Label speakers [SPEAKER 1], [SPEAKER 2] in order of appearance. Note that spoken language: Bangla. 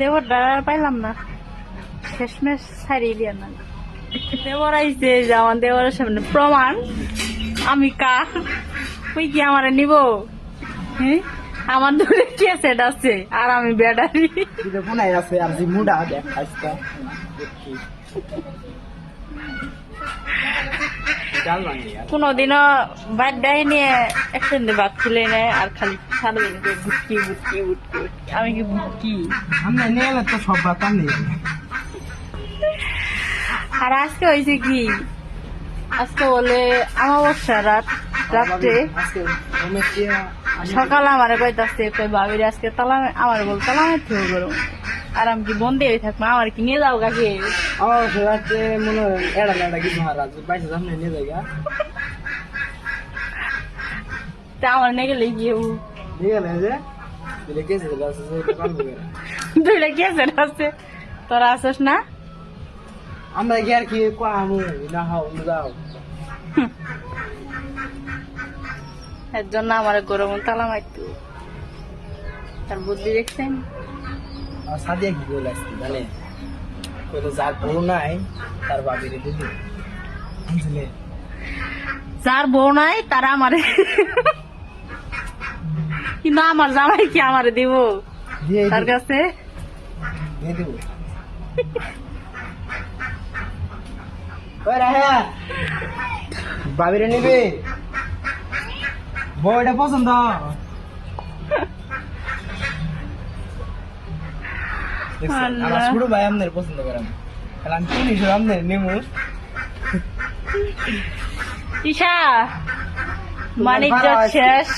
[SPEAKER 1] দেবরটা আর পাইলাম না, শেষমেশ ছাড়িয়ে দিয়ে না। দেবর আইছে যে আমার দেবরের সামনে প্রমাণ আমি কার। তুই কি আমারে নিব? হ্যাঁ, আমার দূরে ক্যাসেট আছে আর আমি ব্যাটারি।
[SPEAKER 2] কোনায় আছে আর যে মুডা দেখ আজকে
[SPEAKER 1] কোনোদিনও বার্থডে নিয়ে একসঙ্গে ভাত খুলে নেয় আর খালি সারাদিন বুটকি বুটকি বুটকি বুটকি। আমি কি বুটকি?
[SPEAKER 2] আমরা নিয়ে এলে তো সব বাতাম নেই।
[SPEAKER 1] আর আজকে হয়েছে কি, আজকে বলে অমাবস্যা রাত্রে সকাল আমার কইতাছে ভাবির আজকে তালা, আমার বল তালা মারতে হবে। আর আমি কি বন্ধে হয়ে থাকবো? আমার কি নিয়ে যাও কাকে?
[SPEAKER 2] আমার রাত্রে মনে হয় এড়া লেড়া কিছু মহারাজ বাইশে সামনে নিয়ে যাই
[SPEAKER 1] তা আমার নিয়ে গেলে গিয়ে
[SPEAKER 2] নিয়ে গেলে যে গেছে
[SPEAKER 1] দুইটা গেছে আছে, তোরা আসস না?
[SPEAKER 2] আমরা গিয়ে আর কি আমু না হাও যাও
[SPEAKER 1] এর জন্য আমার গরম তালা মারতো। তার বুদ্ধি দেখছেন?
[SPEAKER 2] আর সাদিয়া কি বলে আসছি জানে কইলো যার বউ নাই তার বাবির দিদি বুঝলে
[SPEAKER 1] যার বউ নাই তারা আমারে, কিন্তু আমার জামাই কি আমারে দিব
[SPEAKER 2] দিয়ে
[SPEAKER 1] তার কাছে?
[SPEAKER 2] দিয়ে দেবো ওই রাহা বাবিরে নিবি বউটা পছন্দ আমার ছোট ভাই আপনার পছন্দ করেন তাহলে আমি চিনি শুধু আপনার নেমু
[SPEAKER 1] ঈশা মানিজ্য শেষ।